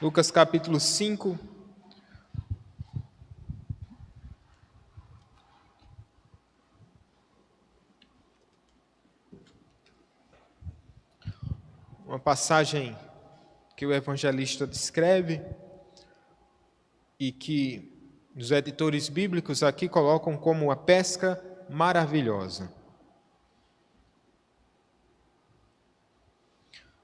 Lucas capítulo 5. Uma passagem que o evangelista descreve e que os editores bíblicos aqui colocam como a pesca maravilhosa.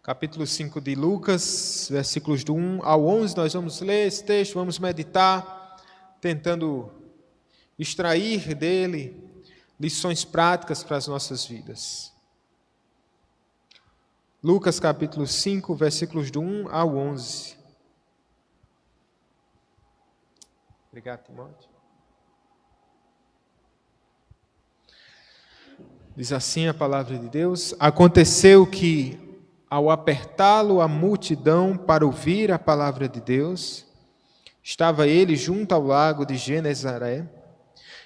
Capítulo 5 de Lucas, versículos do 1 ao 11, nós vamos ler esse texto, vamos meditar, tentando extrair dele lições práticas para as nossas vidas. Lucas capítulo 5, versículos do 1 ao 11. Obrigado, Timóteo. Diz assim a palavra de Deus: Aconteceu que, ao apertá-lo a multidão para ouvir a palavra de Deus, estava ele junto ao lago de Genezaré,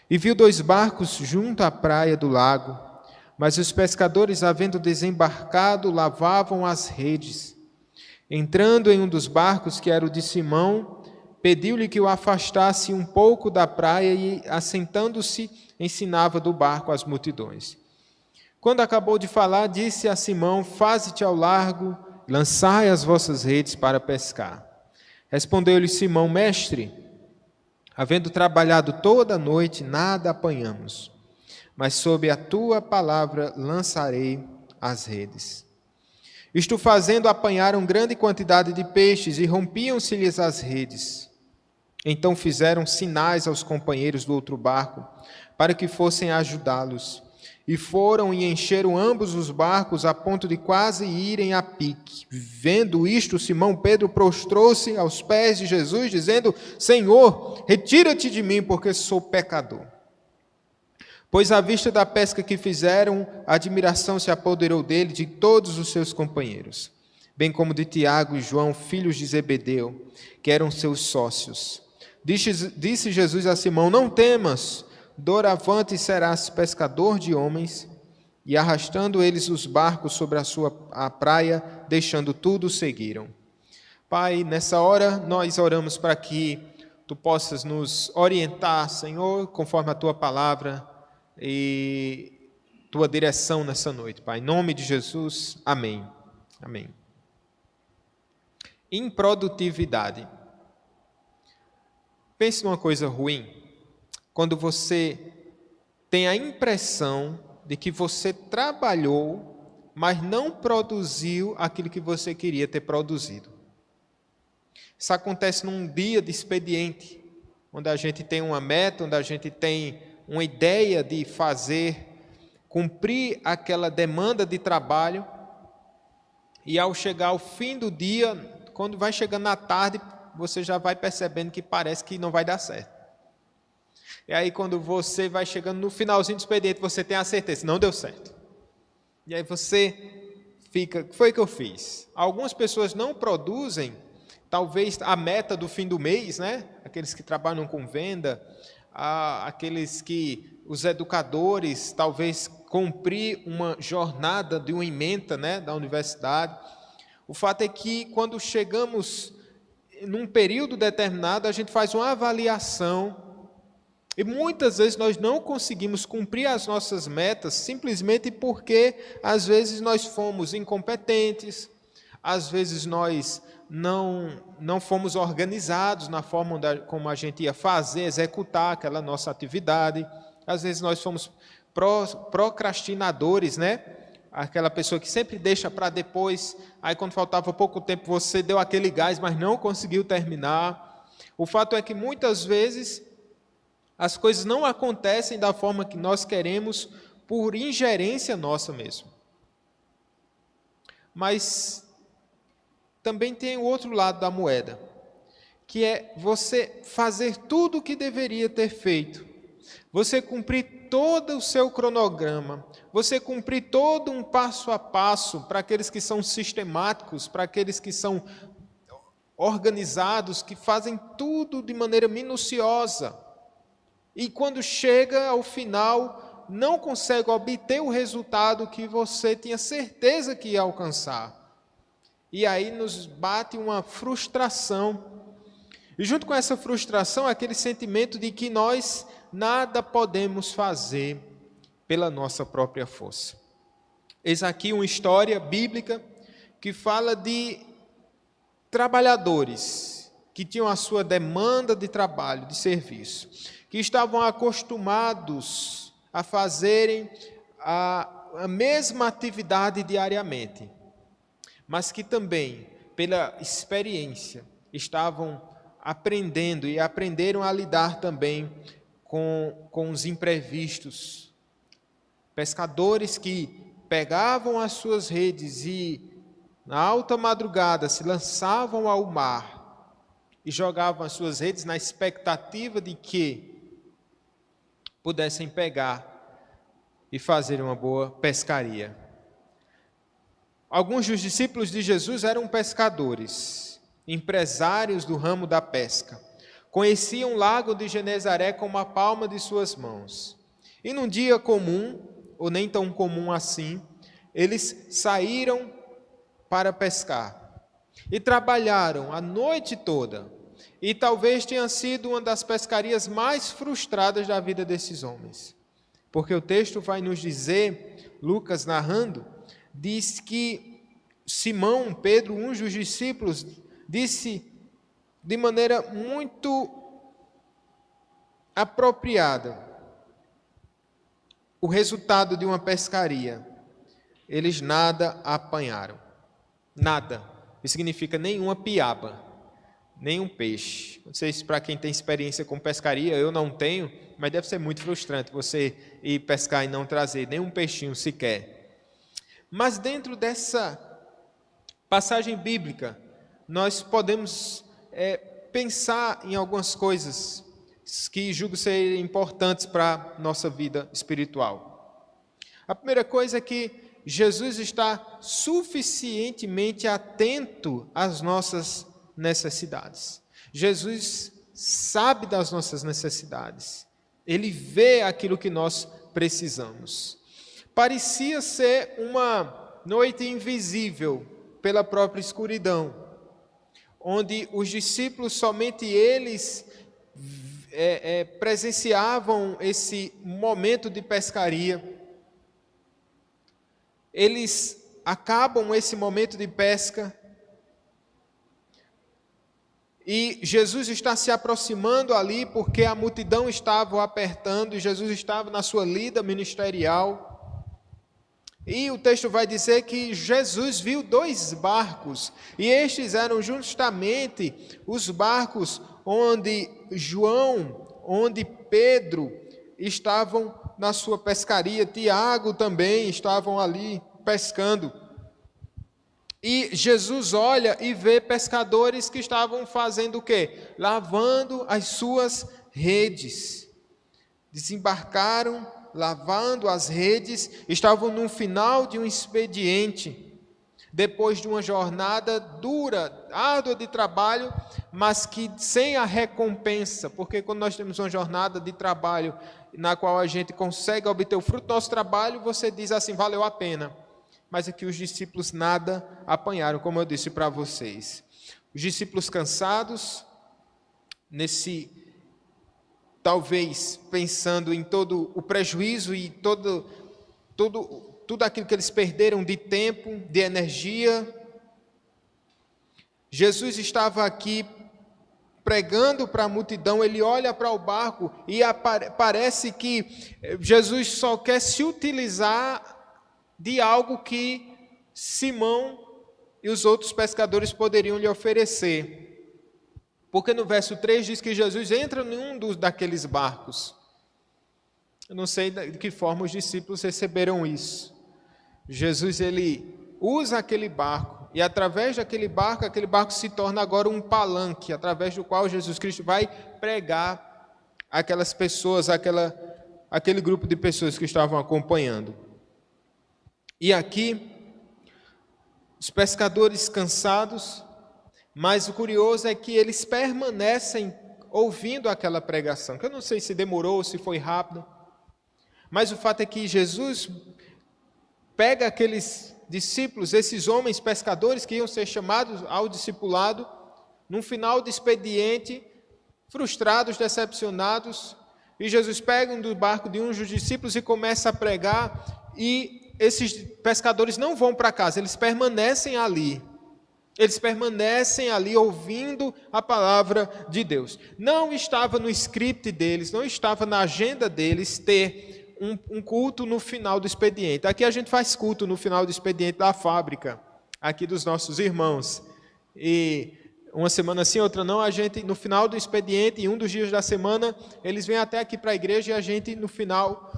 e viu 2 barcos junto à praia do lago, mas os pescadores, havendo desembarcado, lavavam as redes. Entrando em um dos barcos, que era o de Simão, pediu-lhe que o afastasse um pouco da praia e, assentando-se, ensinava do barco às multidões. Quando acabou de falar, disse a Simão: Faze-te ao largo, lançai as vossas redes para pescar. Respondeu-lhe Simão: Mestre, havendo trabalhado toda a noite, nada apanhamos, mas sob a tua palavra lançarei as redes. Isto fazendo, apanharam grande quantidade de peixes e rompiam-se-lhes as redes. Então fizeram sinais aos companheiros do outro barco, para que fossem ajudá-los. E foram e encheram ambos os barcos, a ponto de quase irem a pique. Vendo isto, Simão Pedro prostrou-se aos pés de Jesus, dizendo: Senhor, retira-te de mim, porque sou pecador. Pois à vista da pesca que fizeram, a admiração se apoderou dele de todos os seus companheiros, bem como de Tiago e João, filhos de Zebedeu, que eram seus sócios. Disse Jesus a Simão: Não temas, doravante serás pescador de homens. E arrastando eles os barcos sobre a praia, deixando tudo, seguiram. Pai, nessa hora nós oramos para que Tu possas nos orientar, Senhor, conforme a Tua palavra e Tua direção nessa noite, Pai. Em nome de Jesus, amém. Amém. Improdutividade. Pense numa coisa ruim. Quando você tem a impressão de que você trabalhou, mas não produziu aquilo que você queria ter produzido. Isso acontece num dia de expediente, onde a gente tem uma meta, onde a gente tem uma ideia de fazer, cumprir aquela demanda de trabalho, e ao chegar ao fim do dia, quando vai chegando na tarde, você já vai percebendo que parece que não vai dar certo. E aí, quando você vai chegando no finalzinho do expediente, você tem a certeza, não deu certo. E aí você fica, o que foi que eu fiz? Algumas pessoas não produzem, talvez, a meta do fim do mês, né? Aqueles que trabalham com venda, aqueles que, os educadores, talvez cumprir uma jornada de uma ementa, né, da universidade. O fato é que, quando chegamos num período determinado, a gente faz uma avaliação. E muitas vezes nós não conseguimos cumprir as nossas metas simplesmente porque, às vezes, nós fomos incompetentes, às vezes nós não fomos organizados na forma como a gente ia fazer, executar aquela nossa atividade, às vezes nós fomos procrastinadores, né? Aquela pessoa que sempre deixa para depois, aí quando faltava pouco tempo você deu aquele gás, mas não conseguiu terminar. O fato é que muitas vezes as coisas não acontecem da forma que nós queremos por ingerência nossa mesmo. Mas também tem o outro lado da moeda, que é você fazer tudo o que deveria ter feito, você cumprir todo o seu cronograma, você cumprir todo um passo a passo para aqueles que são sistemáticos, para aqueles que são organizados, que fazem tudo de maneira minuciosa. E quando chega ao final, não consegue obter o resultado que você tinha certeza que ia alcançar. E aí nos bate uma frustração. E junto com essa frustração, aquele sentimento de que nós nada podemos fazer pela nossa própria força. Eis aqui uma história bíblica que fala de trabalhadores que tinham a sua demanda de trabalho, de serviço, que estavam acostumados a fazerem a mesma atividade diariamente, mas que também, pela experiência, estavam aprendendo e aprenderam a lidar também com os imprevistos. Pescadores que pegavam as suas redes e, na alta madrugada, se lançavam ao mar e jogavam as suas redes na expectativa de que pudessem pegar e fazer uma boa pescaria. Alguns dos discípulos de Jesus eram pescadores, empresários do ramo da pesca. Conheciam o lago de Genezaré como a palma de suas mãos. E num dia comum, ou nem tão comum assim, eles saíram para pescar e trabalharam a noite toda. E talvez tenha sido uma das pescarias mais frustradas da vida desses homens. Porque o texto vai nos dizer, Lucas narrando, diz que Simão, Pedro, um dos discípulos, disse de maneira muito apropriada o resultado de uma pescaria. Eles nada apanharam. Nada. Isso significa nenhuma piaba, nenhum peixe. Não sei se para quem tem experiência com pescaria, eu não tenho, mas deve ser muito frustrante você ir pescar e não trazer nenhum peixinho sequer. Mas dentro dessa passagem bíblica, nós podemos pensar em algumas coisas que julgo ser importantes para a nossa vida espiritual. A primeira coisa é que Jesus está suficientemente atento às nossas necessidades. Jesus sabe das nossas necessidades. Ele vê aquilo que nós precisamos. Parecia ser uma noite invisível pela própria escuridão, onde os discípulos, somente eles, presenciavam esse momento de pescaria. Eles acabam esse momento de pesca e Jesus está se aproximando ali porque a multidão estava o apertando e Jesus estava na sua lida ministerial. E o texto vai dizer que Jesus viu 2 barcos, e estes eram justamente os barcos onde João, onde Pedro estavam na sua pescaria, Tiago também estavam ali pescando. E Jesus olha e vê pescadores que estavam fazendo o quê? Lavando as suas redes. Desembarcaram, lavando as redes, estavam no final de um expediente, depois de uma jornada dura, árdua de trabalho, mas que sem a recompensa, porque quando nós temos uma jornada de trabalho na qual a gente consegue obter o fruto do nosso trabalho, você diz assim, valeu a pena. Mas aqui os discípulos nada apanharam, como eu disse para vocês. Os discípulos cansados, talvez pensando em todo o prejuízo e tudo aquilo que eles perderam de tempo, de energia. Jesus estava aqui pregando para a multidão, ele olha para o barco e parece que Jesus só quer se utilizar de algo que Simão e os outros pescadores poderiam lhe oferecer. Porque no verso 3 diz que Jesus entra em um daqueles barcos. Eu não sei de que forma os discípulos receberam isso. Jesus, ele usa aquele barco, e através daquele barco se torna agora um palanque, através do qual Jesus Cristo vai pregar aquelas pessoas, aquele grupo de pessoas que estavam acompanhando. E aqui, os pescadores cansados, mas o curioso é que eles permanecem ouvindo aquela pregação, que eu não sei se demorou, se foi rápido, mas o fato é que Jesus pega aqueles discípulos, esses homens pescadores que iam ser chamados ao discipulado, num final de expediente, frustrados, decepcionados, e Jesus pega do barco de um dos discípulos e começa a pregar, e esses pescadores não vão para casa, eles permanecem ali. Eles permanecem ali ouvindo a palavra de Deus. Não estava no script deles, não estava na agenda deles ter um culto no final do expediente. Aqui a gente faz culto no final do expediente da fábrica, aqui dos nossos irmãos. E uma semana sim, outra não, a gente no final do expediente, em um dos dias da semana, eles vêm até aqui para a igreja e a gente no final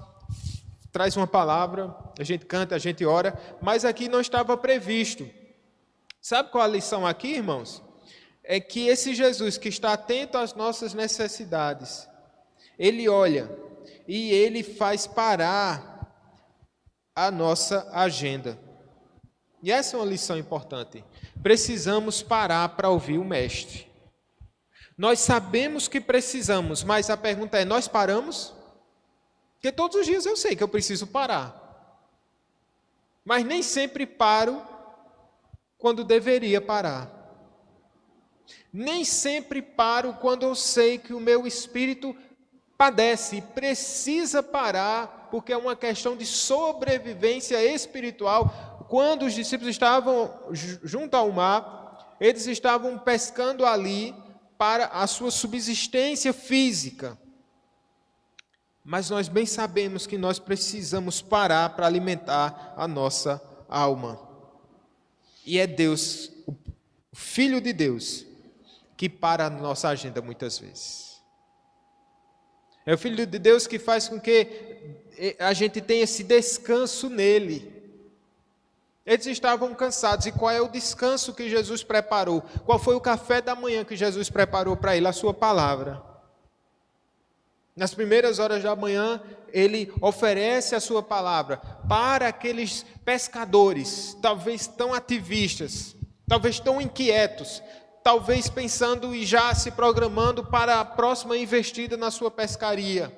traz uma palavra, a gente canta, a gente ora, mas aqui não estava previsto. Sabe qual a lição aqui, irmãos? É que esse Jesus que está atento às nossas necessidades, ele olha e ele faz parar a nossa agenda. E essa é uma lição importante. Precisamos parar para ouvir o Mestre. Nós sabemos que precisamos, mas a pergunta é, nós paramos? Porque todos os dias eu sei que eu preciso parar. Mas nem sempre paro quando deveria parar. Nem sempre paro quando eu sei que o meu espírito padece e precisa parar, porque é uma questão de sobrevivência espiritual. Quando os discípulos estavam junto ao mar, eles estavam pescando ali para a sua subsistência física. Mas nós bem sabemos que nós precisamos parar para alimentar a nossa alma. E é Deus, o Filho de Deus, que para a nossa agenda muitas vezes. É o Filho de Deus que faz com que a gente tenha esse descanso nele. Eles estavam cansados. E qual é o descanso que Jesus preparou? Qual foi o café da manhã que Jesus preparou para ele? A sua palavra. Nas primeiras horas da manhã, ele oferece a sua palavra para aqueles pescadores, talvez tão ativistas, talvez tão inquietos, talvez pensando e já se programando para a próxima investida na sua pescaria.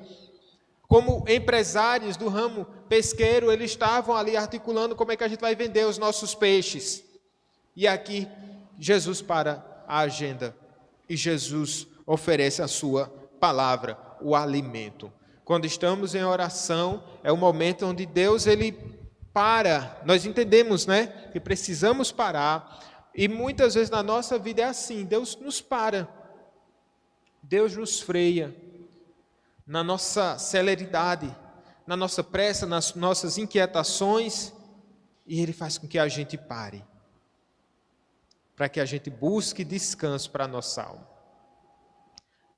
Como empresários do ramo pesqueiro, eles estavam ali articulando como é que a gente vai vender os nossos peixes. E aqui, Jesus para a agenda e Jesus oferece a sua palavra, o alimento. Quando estamos em oração, é o momento onde Deus, ele para. Nós entendemos, né, que precisamos parar. E muitas vezes na nossa vida é assim, Deus nos para. Deus nos freia na nossa celeridade, na nossa pressa, nas nossas inquietações, e Ele faz com que a gente pare, para que a gente busque descanso para a nossa alma.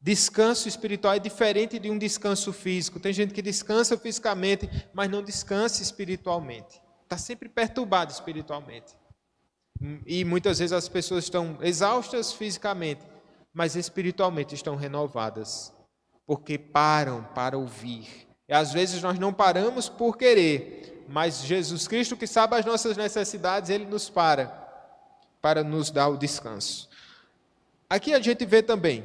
Descanso espiritual é diferente de um descanso físico. Tem gente que descansa fisicamente, mas não descansa espiritualmente. Está sempre perturbado espiritualmente. E muitas vezes as pessoas estão exaustas fisicamente, mas espiritualmente estão renovadas, porque param para ouvir. E às vezes nós não paramos por querer, mas Jesus Cristo, que sabe as nossas necessidades, Ele nos para nos dar o descanso. Aqui a gente vê também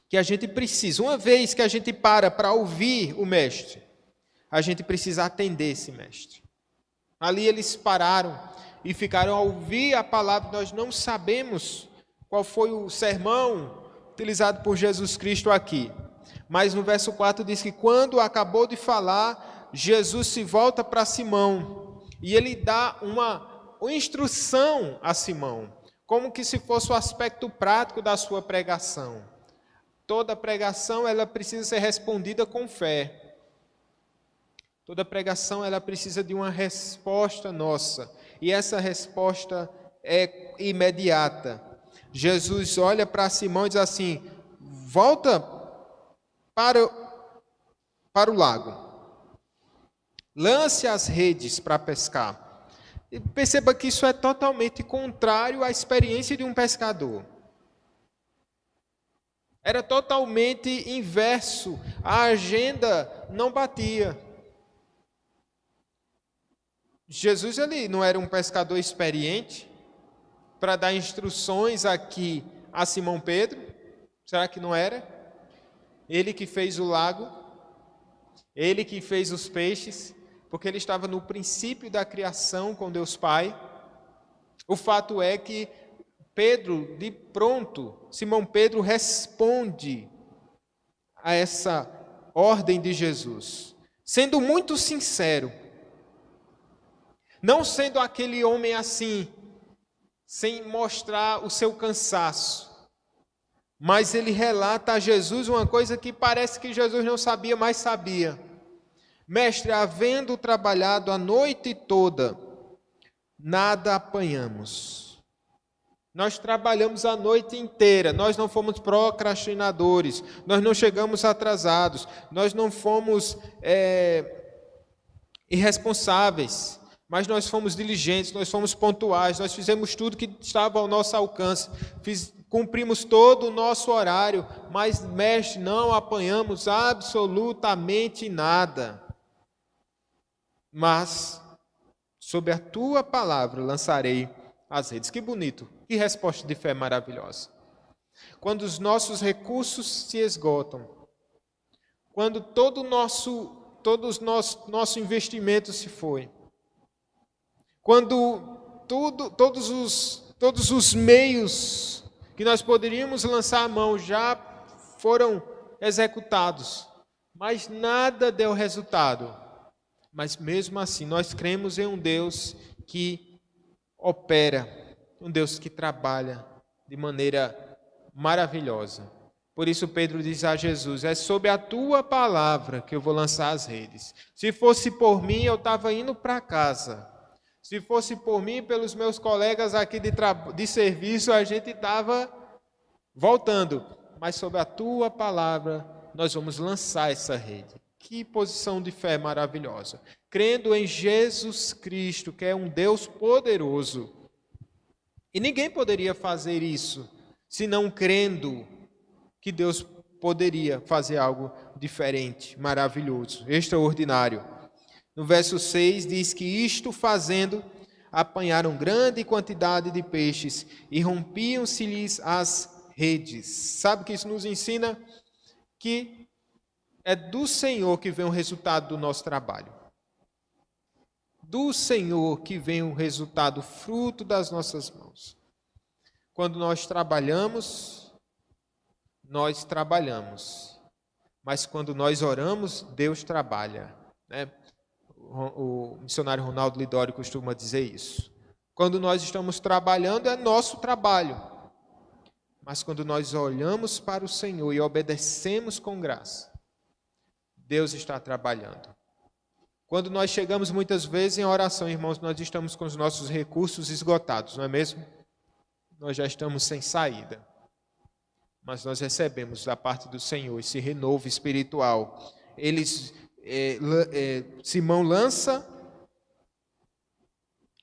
que a gente precisa, uma vez que a gente para ouvir o Mestre, a gente precisa atender esse Mestre. Ali eles pararam e ficaram a ouvir a palavra. Nós não sabemos qual foi o sermão utilizado por Jesus Cristo aqui, mas no verso 4 diz que quando acabou de falar, Jesus se volta para Simão e ele dá uma instrução a Simão, como que se fosse o aspecto prático da sua pregação. Toda pregação, ela precisa ser respondida com fé. Toda pregação, ela precisa de uma resposta nossa. E essa resposta é imediata. Jesus olha para Simão e diz assim: volta para o lago. Lance as redes para pescar. E perceba que isso é totalmente contrário à experiência de um pescador. Era totalmente inverso, a agenda não batia. Jesus, ele não era um pescador experiente para dar instruções aqui a Simão Pedro? Será que não era? Ele que fez o lago, ele que fez os peixes, porque ele estava no princípio da criação com Deus Pai. O fato é que Pedro, de pronto, Simão Pedro responde a essa ordem de Jesus, sendo muito sincero, não sendo aquele homem assim, sem mostrar o seu cansaço, mas ele relata a Jesus uma coisa que parece que Jesus não sabia, mas sabia. Mestre, havendo trabalhado a noite toda, nada apanhamos. Nós trabalhamos a noite inteira, nós não fomos procrastinadores, nós não chegamos atrasados, nós não fomos irresponsáveis, mas nós fomos diligentes, nós fomos pontuais, nós fizemos tudo que estava ao nosso alcance, cumprimos todo o nosso horário, mas, mestre, não apanhamos absolutamente nada. Mas, sob a tua palavra, lançarei as redes. Que bonito, que resposta de fé maravilhosa. Quando os nossos recursos se esgotam, quando todo o nosso investimento se foi, quando todos os meios que nós poderíamos lançar a mão já foram executados, mas nada deu resultado. Mas mesmo assim, nós cremos em um Deus que opera, um Deus que trabalha de maneira maravilhosa. Por isso Pedro diz a Jesus, é sob a tua palavra que eu vou lançar as redes. Se fosse por mim, eu estava indo para casa. Se fosse por mim, pelos meus colegas aqui de serviço, a gente estava voltando. Mas sob a tua palavra, nós vamos lançar essa rede. Que posição de fé maravilhosa. Crendo em Jesus Cristo, que é um Deus poderoso. E ninguém poderia fazer isso, se não crendo que Deus poderia fazer algo diferente, maravilhoso, extraordinário. No verso 6 diz que isto fazendo, apanharam grande quantidade de peixes e rompiam-se-lhes as redes. Sabe o que isso nos ensina? Que é do Senhor que vem o resultado do nosso trabalho. Do Senhor que vem o resultado, fruto das nossas mãos. Quando nós trabalhamos. Mas quando nós oramos, Deus trabalha, né? O missionário Ronaldo Lidório costuma dizer isso. Quando nós estamos trabalhando, é nosso trabalho. Mas quando nós olhamos para o Senhor e obedecemos com graça, Deus está trabalhando. Quando nós chegamos muitas vezes em oração, irmãos, nós estamos com os nossos recursos esgotados, não é mesmo? Nós já estamos sem saída. Mas nós recebemos da parte do Senhor esse renovo espiritual. Simão lança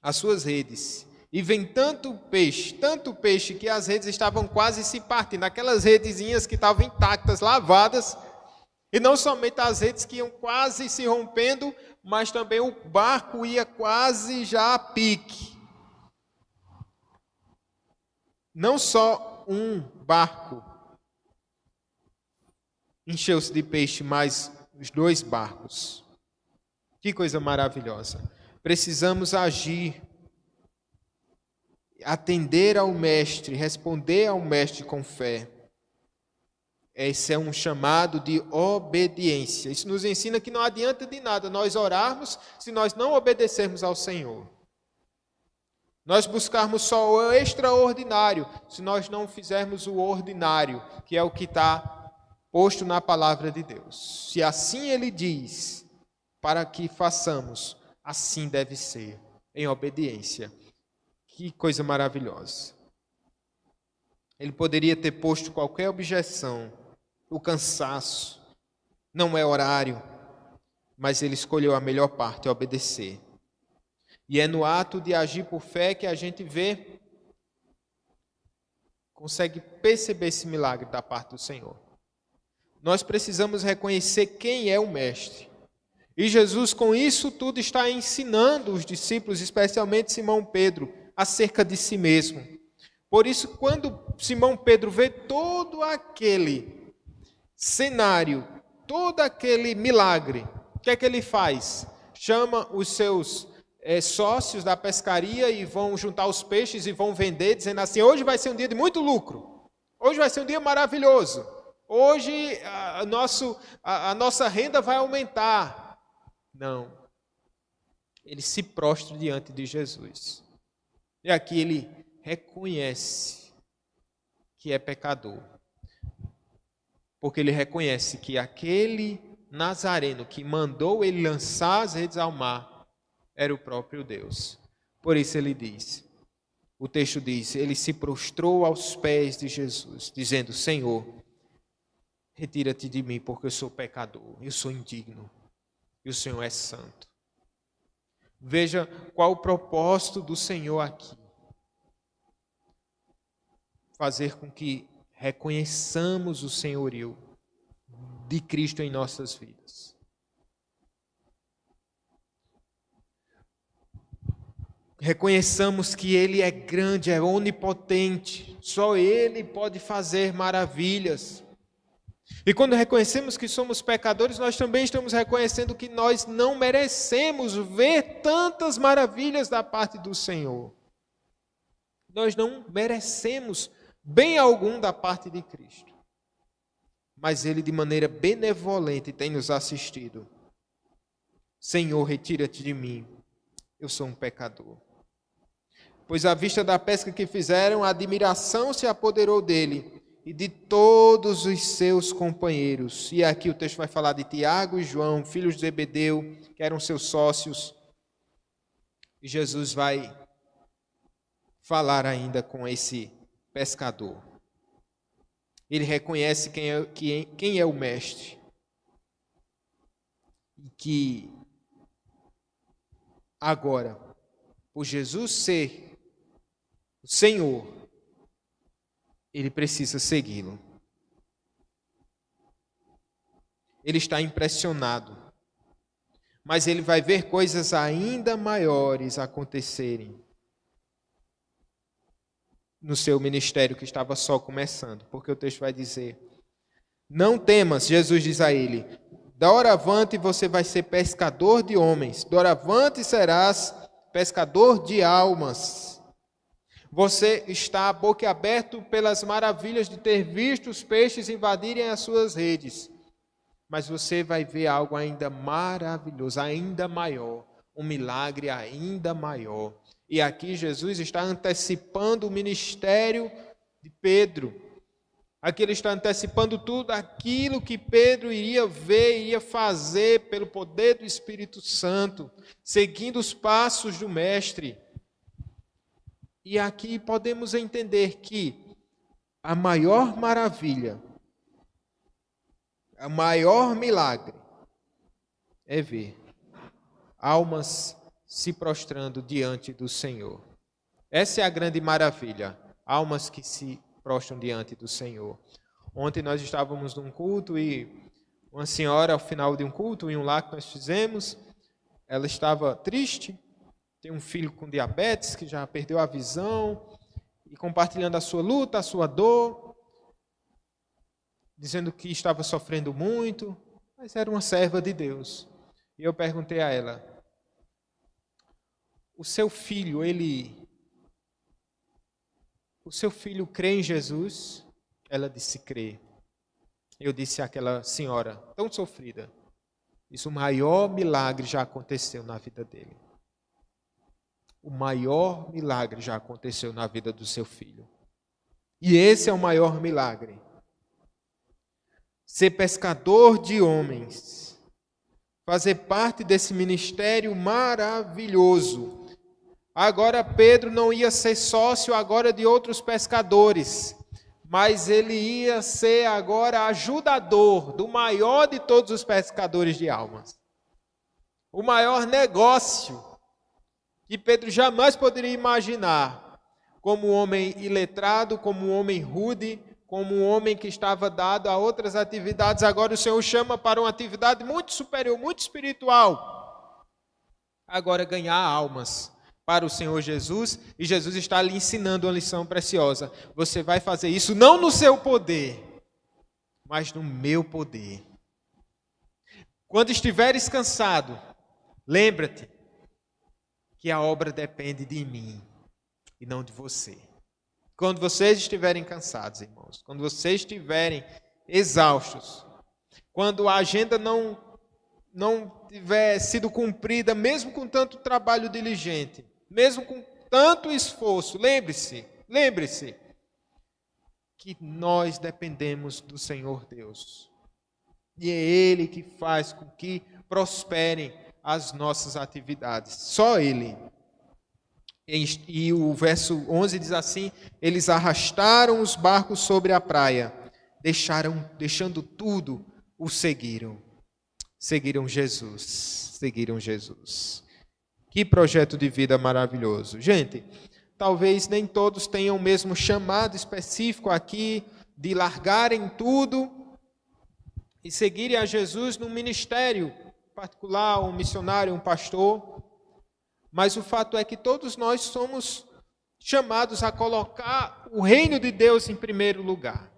as suas redes. E vem tanto peixe, que as redes estavam quase se partindo. Aquelas redezinhas que estavam intactas, lavadas. E não somente as redes que iam quase se rompendo, mas também o barco ia quase já a pique. Não só um barco encheu-se de peixe, mas os 2 barcos. Que coisa maravilhosa. Precisamos agir, atender ao Mestre, responder ao Mestre com fé. Esse é um chamado de obediência. Isso nos ensina que não adianta de nada nós orarmos se nós não obedecermos ao Senhor. Nós buscarmos só o extraordinário se nós não fizermos o ordinário, que é o que está posto na palavra de Deus. Se assim Ele diz, para que façamos, assim deve ser, em obediência. Que coisa maravilhosa. Ele poderia ter posto qualquer objeção, o cansaço, não é horário, mas ele escolheu a melhor parte, obedecer. E é no ato de agir por fé que a gente consegue perceber esse milagre da parte do Senhor. Nós precisamos reconhecer quem é o Mestre. E Jesus, com isso tudo, está ensinando os discípulos, especialmente Simão Pedro, acerca de si mesmo. Por isso, quando Simão Pedro vê todo aquele cenário, todo aquele milagre, o que é que ele faz? chama os seus sócios da pescaria e vão juntar os peixes e vão vender, dizendo assim: hoje vai ser um dia de muito lucro, hoje vai ser um dia maravilhoso, hoje a nossa renda vai aumentar. Não. Ele se prostra diante de Jesus. E aqui ele reconhece que é pecador. Porque ele reconhece que aquele Nazareno que mandou ele lançar as redes ao mar era o próprio Deus. Por isso ele diz, o texto diz, ele se prostrou aos pés de Jesus, dizendo: Senhor, retira-te de mim, porque eu sou pecador, eu sou indigno, e o Senhor é santo. Veja qual o propósito do Senhor aqui. Fazer com que reconheçamos o senhorio de Cristo em nossas vidas. Reconheçamos que Ele é grande, é onipotente, só Ele pode fazer maravilhas. E quando reconhecemos que somos pecadores, nós também estamos reconhecendo que nós não merecemos ver tantas maravilhas da parte do Senhor. Nós não merecemos bem algum da parte de Cristo. Mas Ele, de maneira benevolente, tem nos assistido. Senhor, retira-te de mim, eu sou um pecador. Pois à vista da pesca que fizeram, a admiração se apoderou dele e de todos os seus companheiros. E aqui o texto vai falar de Tiago e João, filhos de Zebedeu, que eram seus sócios. E Jesus vai falar ainda com esse pescador. Ele reconhece quem é o mestre. E que agora, por Jesus ser o Senhor, ele precisa segui-lo. Ele está impressionado, mas ele vai ver coisas ainda maiores acontecerem no seu ministério que estava só começando, porque o texto vai dizer: não temas, Jesus diz a ele, doravante você vai ser pescador de homens, doravante serás pescador de almas. Você está boquiaberto pelas maravilhas de ter visto os peixes invadirem as suas redes. Mas você vai ver algo ainda maravilhoso, ainda maior, um milagre ainda maior. E aqui Jesus está antecipando o ministério de Pedro. Aqui ele está antecipando tudo aquilo que Pedro iria ver, iria fazer pelo poder do Espírito Santo, seguindo os passos do Mestre. E aqui podemos entender que a maior maravilha, o maior milagre é ver almas se prostrando diante do Senhor. Essa é a grande maravilha, almas que se prostram diante do Senhor. Ontem nós estávamos num culto e uma senhora, ao final de um culto, em um lar que nós fizemos, ela estava triste, tem um filho com diabetes que já perdeu a visão, e compartilhando a sua luta, a sua dor, dizendo que estava sofrendo muito, mas era uma serva de Deus. E eu perguntei a ela: o seu filho crê em Jesus? Ela disse: crê. Eu disse àquela senhora tão sofrida: isso, o maior milagre já aconteceu na vida dele. O maior milagre já aconteceu na vida do seu filho. E esse é o maior milagre. Ser pescador de homens. Fazer parte desse ministério maravilhoso. Agora Pedro não ia ser sócio agora de outros pescadores, mas ele ia ser agora ajudador do maior de todos os pescadores de almas. O maior negócio que Pedro jamais poderia imaginar, como um homem iletrado, como um homem rude, como um homem que estava dado a outras atividades, agora o Senhor chama para uma atividade muito superior, muito espiritual. Agora ganhar almas para o Senhor Jesus, e Jesus está lhe ensinando uma lição preciosa. Você vai fazer isso não no seu poder, mas no meu poder. Quando estiveres cansado, lembra-te que a obra depende de mim e não de você. Quando vocês estiverem cansados, irmãos, quando vocês estiverem exaustos, quando a agenda não tiver sido cumprida, mesmo com tanto trabalho diligente, mesmo com tanto esforço, lembre-se que nós dependemos do Senhor Deus. E é Ele que faz com que prosperem as nossas atividades. Só Ele. E o verso 11 diz assim: eles arrastaram os barcos sobre a praia, deixando tudo, o seguiram. Seguiram Jesus. Que projeto de vida maravilhoso. Gente, talvez nem todos tenham o mesmo chamado específico aqui de largarem tudo e seguirem a Jesus num ministério particular, um missionário, um pastor. Mas o fato é que todos nós somos chamados a colocar o reino de Deus em primeiro lugar.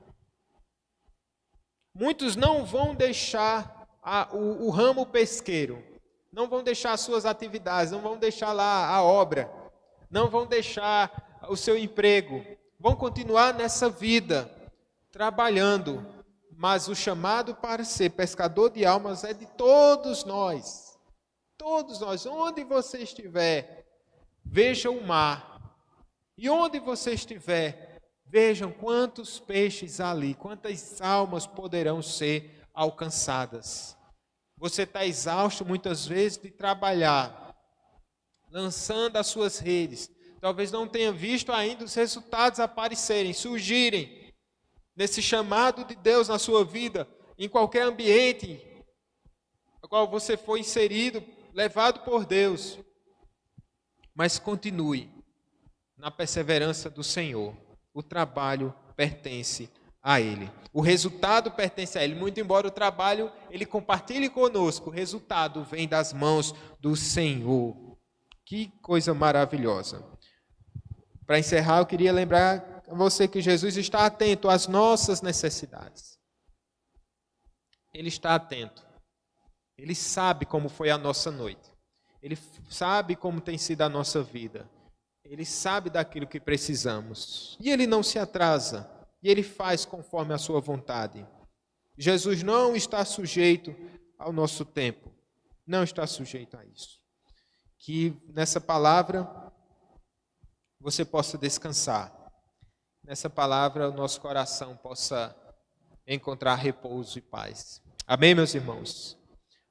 Muitos não vão deixar o ramo pesqueiro, não vão deixar as suas atividades, não vão deixar lá a obra, não vão deixar o seu emprego, vão continuar nessa vida, trabalhando, mas o chamado para ser pescador de almas é de todos nós. Todos nós, onde você estiver, veja o mar, e onde você estiver, vejam quantos peixes há ali, quantas almas poderão ser alcançadas. Você está exausto muitas vezes de trabalhar, lançando as suas redes. Talvez não tenha visto ainda os resultados aparecerem, surgirem, nesse chamado de Deus na sua vida, em qualquer ambiente no qual você foi inserido, levado por Deus. Mas continue na perseverança do Senhor. O trabalho pertence a Ele. O resultado pertence a Ele. Muito embora o trabalho Ele compartilhe conosco, o resultado vem das mãos do Senhor. Que coisa maravilhosa. Para encerrar, eu queria lembrar a você que Jesus está atento às nossas necessidades. Ele está atento. Ele sabe como foi a nossa noite. Ele sabe como tem sido a nossa vida. Ele sabe daquilo que precisamos. E Ele não se atrasa. E Ele faz conforme a sua vontade. Jesus não está sujeito ao nosso tempo. Não está sujeito a isso. Que nessa palavra você possa descansar. Nessa palavra o nosso coração possa encontrar repouso e paz. Amém, meus irmãos?